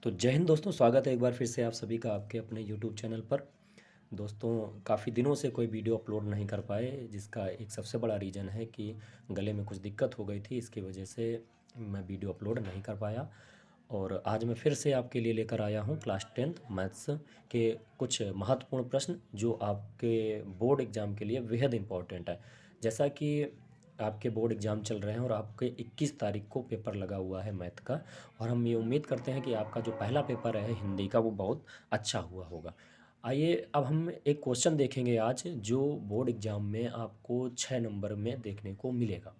तो जय हिंद दोस्तों, स्वागत है एक बार फिर से आप सभी का आपके अपने यूट्यूब चैनल पर। दोस्तों, काफ़ी दिनों से कोई वीडियो अपलोड नहीं कर पाए, जिसका एक सबसे बड़ा रीज़न है कि गले में कुछ दिक्कत हो गई थी। इसकी वजह से मैं वीडियो अपलोड नहीं कर पाया। और आज मैं फिर से आपके लिए लेकर आया हूँ क्लास 10th मैथ्स के कुछ महत्वपूर्ण प्रश्न जो आपके बोर्ड एग्ज़ाम के लिए बेहद इम्पोर्टेंट है। जैसा कि आपके बोर्ड एग्ज़ाम चल रहे हैं और आपके 21 तारीख को पेपर लगा हुआ है मैथ का, और हम ये उम्मीद करते हैं कि आपका जो पहला पेपर है हिंदी का वो बहुत अच्छा हुआ होगा। आइए अब हम एक क्वेश्चन देखेंगे आज, जो बोर्ड एग्ज़ाम में आपको 6 नंबर में देखने को मिलेगा।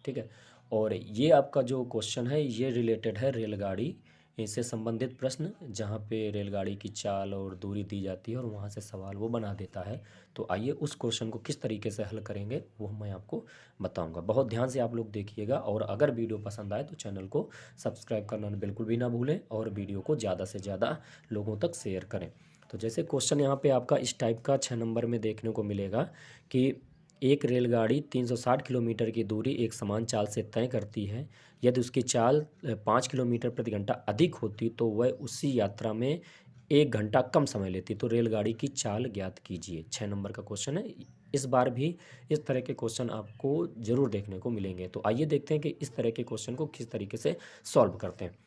ठीक है। और ये आपका जो क्वेश्चन है ये रिलेटेड है रेलगाड़ी से संबंधित प्रश्न, जहाँ पे रेलगाड़ी की चाल और दूरी दी जाती है और वहाँ से सवाल वो बना देता है। तो आइए उस क्वेश्चन को किस तरीके से हल करेंगे वो मैं आपको बताऊंगा। बहुत ध्यान से आप लोग देखिएगा, और अगर वीडियो पसंद आए तो चैनल को सब्सक्राइब करना बिल्कुल भी ना भूलें और वीडियो को ज़्यादा से ज़्यादा लोगों तक शेयर करें। तो जैसे क्वेश्चन यहाँ पे आपका इस टाइप का 6 नंबर में देखने को मिलेगा कि एक रेलगाड़ी 360 किलोमीटर की दूरी एक समान चाल से तय करती है। यदि उसकी चाल 5 किलोमीटर प्रति घंटा अधिक होती तो वह उसी यात्रा में 1 घंटा कम समय लेती। तो रेलगाड़ी की चाल ज्ञात कीजिए। 6 नंबर का क्वेश्चन है। इस बार भी इस तरह के क्वेश्चन आपको ज़रूर देखने को मिलेंगे। तो आइए देखते हैं कि इस तरह के क्वेश्चन को किस तरीके से सॉल्व करते हैं।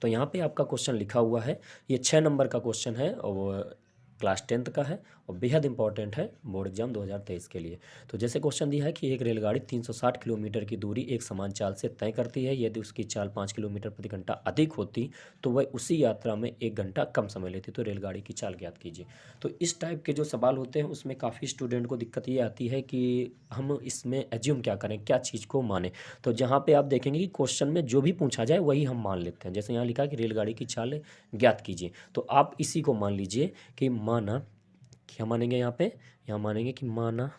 तो यहाँ पे आपका क्वेश्चन लिखा हुआ है, ये 6 नंबर का क्वेश्चन है और क्लास 10th का है और बेहद इंपॉर्टेंट है बोर्ड एग्जाम 2023 के लिए। तो जैसे क्वेश्चन दिया है कि एक रेलगाड़ी 360 किलोमीटर की दूरी एक समान चाल से तय करती है। यदि उसकी चाल 5 किलोमीटर प्रति घंटा अधिक होती तो वह उसी यात्रा में 1 घंटा कम समय लेती। तो रेलगाड़ी की चाल ज्ञात कीजिए। तो इस टाइप के जो सवाल होते हैं उसमें काफ़ी स्टूडेंट को दिक्कत ये आती है कि हम इसमें एज्यूम क्या करें, क्या चीज़ को माने। तो जहाँ पे आप देखेंगे कि क्वेश्चन में जो भी पूछा जाए वही हम मान लेते हैं। जैसे यहाँ लिखा है कि रेलगाड़ी की चाल ज्ञात कीजिए, तो आप इसी को मान लीजिए कि माना, क्या मानेंगे यहाँ पे, यहाँ मानेंगे कि माना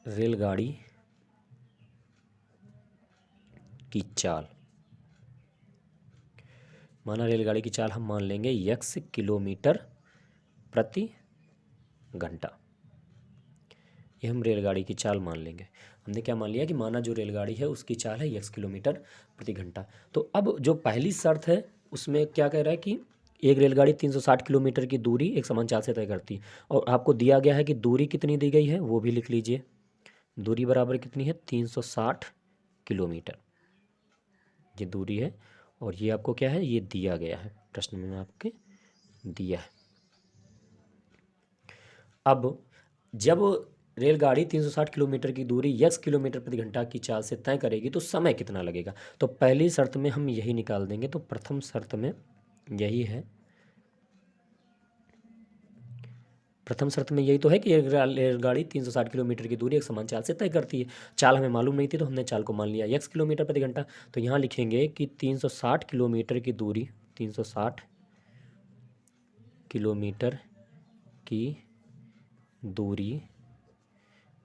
रेलगाड़ी की चाल, माना रेलगाड़ी की चाल हम मान लेंगे x किलोमीटर प्रति घंटा। ये हम रेलगाड़ी की चाल मान लेंगे। हमने क्या मान लिया कि माना जो रेलगाड़ी है उसकी चाल है x किलोमीटर प्रति घंटा। तो अब जो पहली शर्त है उसमें क्या कह रहा है कि एक रेलगाड़ी 360 किलोमीटर की दूरी एक समान चाल से तय करती है, और आपको दिया गया है कि दूरी कितनी दी गई है वो भी लिख लीजिए। दूरी बराबर कितनी है, 360 किलोमीटर, ये दूरी है। और ये आपको क्या है, ये दिया गया है, प्रश्न में आपके दिया है। अब जब रेलगाड़ी 360 किलोमीटर की दूरी x किलोमीटर प्रति घंटा की चाल से तय करेगी तो समय कितना लगेगा। तो पहली शर्त में हम यही निकाल देंगे। तो प्रथम शर्त में यही है, प्रथम शर्त में यही तो है कि रेलगाड़ी 360 किलोमीटर की दूरी एक समान चाल से तय करती है। चाल हमें मालूम नहीं थी तो हमने चाल को मान लिया x किलोमीटर प्रति घंटा। तो यहाँ लिखेंगे कि 360 किलोमीटर की दूरी, 360 किलोमीटर की दूरी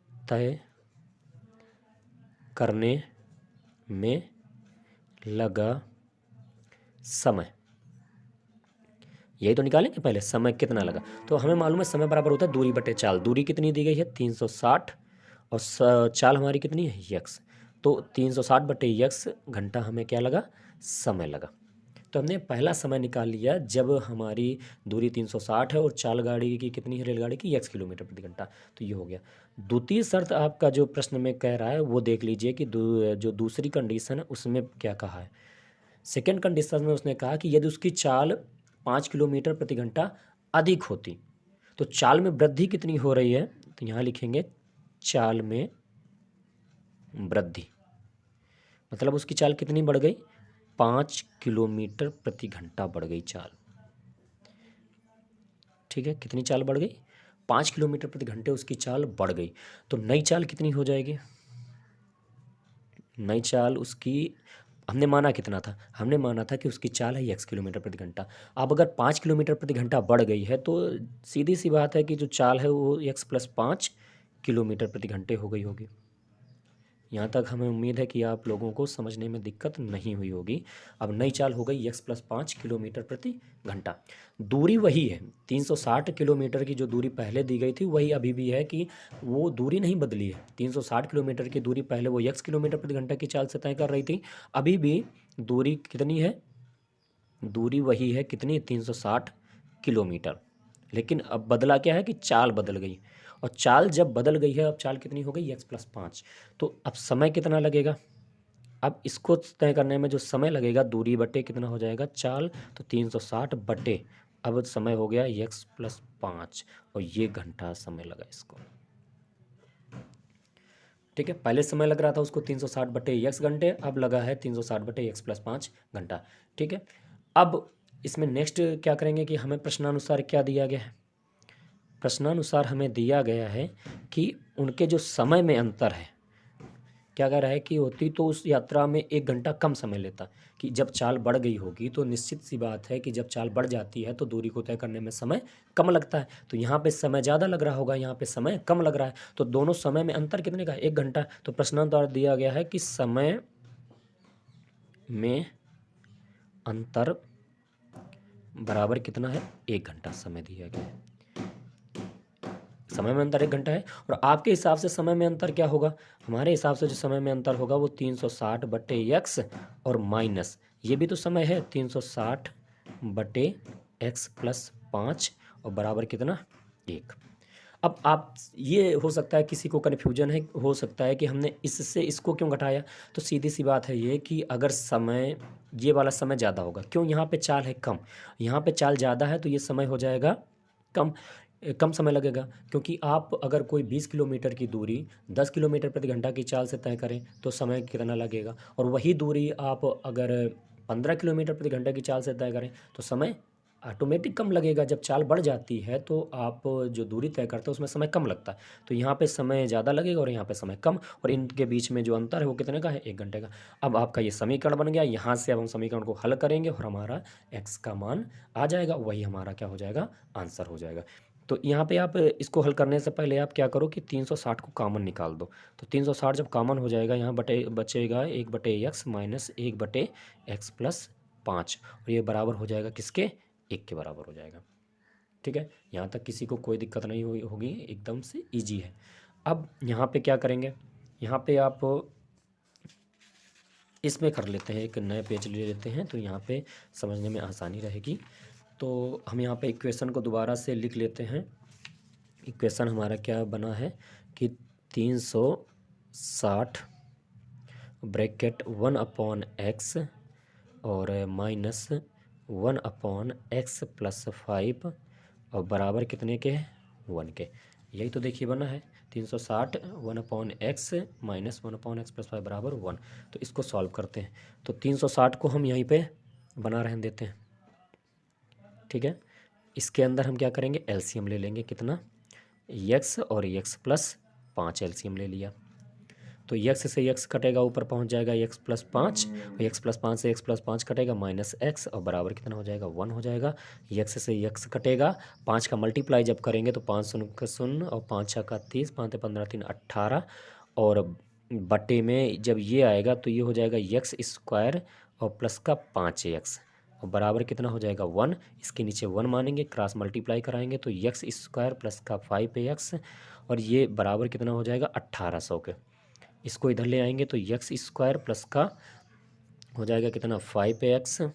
तय करने में लगा समय, यही तो निकालेंगे पहले, समय कितना लगा। तो हमें मालूम है समय बराबर होता है दूरी बटे चाल। दूरी कितनी दी गई है 360, और चाल हमारी कितनी है x। तो 360 बटे x घंटा हमें क्या लगा, समय लगा। तो हमने पहला समय निकाल लिया जब हमारी दूरी 360 है और चाल गाड़ी की कितनी है, रेलगाड़ी की x किलोमीटर प्रति घंटा। तो ये हो गया। द्वितीय शर्त आपका जो प्रश्न में कह रहा है वो देख लीजिए कि जो दूसरी कंडीशन है उसमें क्या कहा है। सेकेंड कंडीशन में उसने कहा कि यदि उसकी चाल 5 किलोमीटर प्रति घंटा अधिक होती, तो चाल में वृद्धि कितनी हो रही है। तो यहाँ लिखेंगे चाल में वृद्धि, मतलब उसकी चाल कितनी बढ़ गई, 5 किलोमीटर प्रति घंटा बढ़ गई चाल। ठीक है, कितनी चाल बढ़ गई, 5 किलोमीटर प्रति घंटे उसकी चाल बढ़ गई। तो नई चाल कितनी हो जाएगी, नई चाल उसकी, हमने माना कितना था, हमने माना था कि उसकी चाल है x किलोमीटर प्रति घंटा। अब अगर 5 किलोमीटर प्रति घंटा बढ़ गई है तो सीधी सी बात है कि जो चाल है वो x + 5 किलोमीटर प्रति घंटे हो गई होगी। यहाँ तक हमें उम्मीद है कि आप लोगों को समझने में दिक्कत नहीं हुई होगी। अब नई चाल हो गई x+5 किलोमीटर प्रति घंटा। दूरी वही है, 360 किलोमीटर की जो दूरी पहले दी गई थी वही अभी भी है, कि वो दूरी नहीं बदली है। 360 किलोमीटर की दूरी पहले वो x किलोमीटर प्रति घंटा की चाल से तय कर रही थी, अभी भी दूरी कितनी है, दूरी वही है, कितनी, 360 किलोमीटर। लेकिन अब बदला क्या है कि चाल बदल गई, और चाल जब बदल गई है, अब चाल कितनी हो गई, x+5। तो अब समय कितना लगेगा, अब इसको तय करने में जो समय लगेगा, दूरी बटे कितना हो जाएगा, चाल, तो 360 बटे, अब समय हो गया x+5, और ये घंटा समय लगा इसको। ठीक है, पहले समय लग रहा था उसको 360 बटे x घंटे, अब लगा है 360 बटे x+5 घंटा। ठीक है, अब इसमें नेक्स्ट क्या करेंगे कि हमें प्रश्नानुसार क्या दिया गया है, प्रश्नानुसार हमें दिया गया है कि उनके जो समय में अंतर है, क्या कह रहा है कि होती तो उस यात्रा में 1 घंटा कम समय लेता, कि जब चाल बढ़ गई होगी तो निश्चित सी बात है कि जब चाल बढ़ जाती है तो दूरी को तय करने में समय कम लगता है। तो यहाँ पे समय ज़्यादा लग रहा होगा, यहाँ पे समय कम लग रहा है, तो दोनों समय में अंतर कितने का, 1 घंटा। तो प्रश्नानुसार दिया गया है कि समय में अंतर बराबर कितना है, 1 घंटा समय दिया गया है। समय में अंतर 1 घंटा है, और आपके हिसाब से समय में अंतर क्या होगा, हमारे हिसाब से जो समय में अंतर होगा वो 360 बटे x और माइनस, ये भी तो समय है, 360 बटे x+5 और बराबर कितना, 1। अब आप, ये हो सकता है किसी को कन्फ्यूजन है, हो सकता है कि हमने इससे इसको क्यों घटाया, तो सीधी सी बात है ये कि अगर समय, ये वाला समय ज़्यादा होगा, क्यों, यहाँ पे चाल है कम, यहाँ पे चाल ज़्यादा है, तो ये समय हो जाएगा कम समय लगेगा। क्योंकि आप अगर कोई 20 किलोमीटर की दूरी 10 किलोमीटर प्रति घंटा की चाल से तय करें तो समय कितना लगेगा, और वही दूरी आप अगर 15 किलोमीटर प्रति घंटा की चाल से तय करें तो समय ऑटोमेटिक कम लगेगा। जब चाल बढ़ जाती है तो आप जो दूरी तय करते हैं उसमें समय कम लगता है, तो यहाँ पे समय ज़्यादा लगेगा और यहाँ पे समय कम, और इनके बीच में जो अंतर है वो कितने का है, 1 घंटे का। अब आपका ये समीकरण बन गया, यहाँ से अब हम समीकरण को हल करेंगे और हमारा x का मान आ जाएगा, वही हमारा क्या हो जाएगा, आंसर हो जाएगा। तो यहाँ पे आप इसको हल करने से पहले आप क्या करो कि 360 को कॉमन निकाल दो, तो 360 जब कॉमन हो जाएगा, यहाँ बचेगा 1/x माइनस 1/x+5, और ये बराबर हो जाएगा किसके, 1 के बराबर हो जाएगा। ठीक है, यहाँ तक किसी को कोई दिक्कत नहीं हुई होगी, एकदम से ईजी है। अब यहाँ पे क्या करेंगे, यहाँ पे आप इसमें कर लेते हैं, एक नए पेज ले लेते हैं, तो यहाँ पे समझने में आसानी रहेगी। तो हम यहाँ पे इक्वेशन को दोबारा से लिख लेते हैं। इक्वेशन हमारा क्या बना है कि 360 ब्रैकेट 1/x और माइनस 1/x+5 और बराबर कितने के, 1 के। यही तो देखिए बना है, 360 1/x माइनस 1/x+5 बराबर 1। तो इसको सॉल्व करते हैं, तो 360 को हम यहीं पे बना रहने देते हैं। ठीक है, इसके अंदर हम क्या करेंगे, एलसीएम ले लेंगे, कितना, x और x+5 एलसीएम ले लिया, तो x से x कटेगा, ऊपर पहुंच जाएगा x+5, और x+5 से x+5 कटेगा माइनस x, और बराबर कितना हो जाएगा, 1 हो जाएगा। x से x कटेगा, 5 का मल्टीप्लाई जब करेंगे तो 5 शून्य का 0 और 5 छः का 30, 5 15 3 18, और बटे में जब ये आएगा तो ये हो जाएगा x² और प्लस का 5x, और बराबर कितना हो जाएगा, 1। इसके नीचे 1 मानेंगे, क्रॉस मल्टीप्लाई कराएंगे तो x² प्लस का 5x, और ये बराबर कितना हो जाएगा, 1800 के। इसको इधर ले आएंगे तो x² प्लस का हो जाएगा कितना, 5x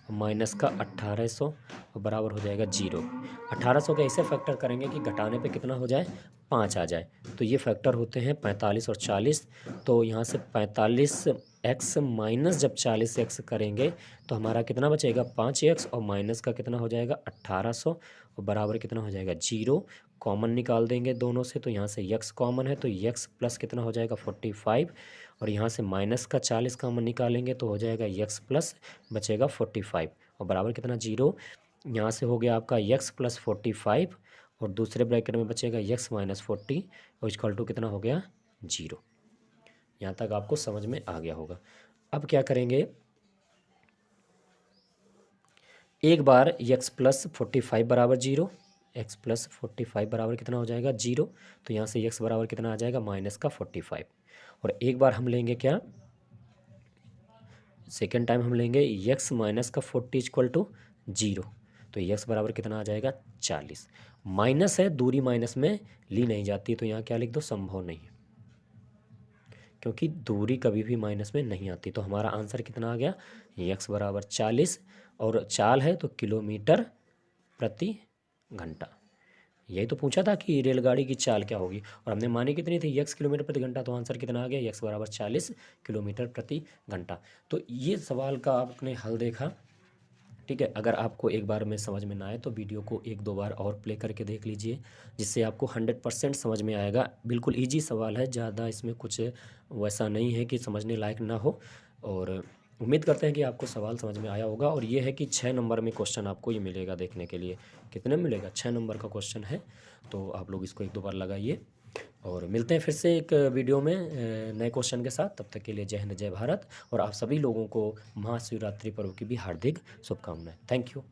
माइनस का 1800 और बराबर हो जाएगा 0। 1800 का ऐसे फैक्टर करेंगे कि घटाने पे कितना हो जाए, 5 आ जाए। तो ये फैक्टर होते हैं 45 और 40, तो यहाँ से 45x माइनस जब 40x करेंगे तो हमारा कितना बचेगा, 5x, और माइनस का कितना हो जाएगा, 1800 और बराबर कितना हो जाएगा, 0। कॉमन निकाल देंगे दोनों से, तो यहाँ से x कॉमन है तो x प्लस कितना हो जाएगा, 45, और यहाँ से माइनस का 40 कॉमन निकालेंगे तो हो जाएगा x प्लस बचेगा 45, और बराबर कितना, 0। यहाँ से हो गया आपका x प्लस 45, और दूसरे ब्रैकेट में बचेगा x माइनस 40, और इक्वल टू कितना हो गया, 0। यहाँ तक आपको समझ में आ गया होगा। अब क्या करेंगे, एक बार x प्लस 45 बराबर 0, x प्लस 45 बराबर कितना हो जाएगा, 0। तो यहाँ से x बराबर कितना आ जाएगा, माइनस का 45, और एक बार हम लेंगे क्या, सेकेंड टाइम हम लेंगे x माइनस का 40 इक्वल टू 0। तो x बराबर कितना आ जाएगा 40। माइनस है, दूरी माइनस में ली नहीं जाती, तो यहाँ क्या लिख दो, संभव नहीं, क्योंकि दूरी कभी भी माइनस में नहीं आती। तो हमारा आंसर कितना आ गया, x बराबर 40, और चाल है तो किलोमीटर प्रति घंटा। यही तो पूछा था कि रेलगाड़ी की चाल क्या होगी, और हमने मानी कितनी थी, x किलोमीटर प्रति घंटा। तो आंसर कितना आ गया, x बराबर 40 किलोमीटर प्रति घंटा। तो ये सवाल का आपने हल देखा, ठीक है। अगर आपको एक बार में समझ में ना आए तो वीडियो को एक दो बार और प्ले करके देख लीजिए, जिससे आपको 100% समझ में आएगा। बिल्कुल ईजी सवाल है, ज़्यादा इसमें कुछ वैसा नहीं है कि समझने लायक ना हो। और उम्मीद करते हैं कि आपको सवाल समझ में आया होगा। और ये है कि 6 नंबर में क्वेश्चन आपको ये मिलेगा देखने के लिए। कितने में मिलेगा, 6 नंबर का क्वेश्चन है। तो आप लोग इसको एक दो बार लगाइए, और मिलते हैं फिर से एक वीडियो में नए क्वेश्चन के साथ। तब तक के लिए जय हिंद, जय भारत। और आप सभी लोगों को महाशिवरात्रि पर्व की भी हार्दिक शुभकामनाएं। Thank you.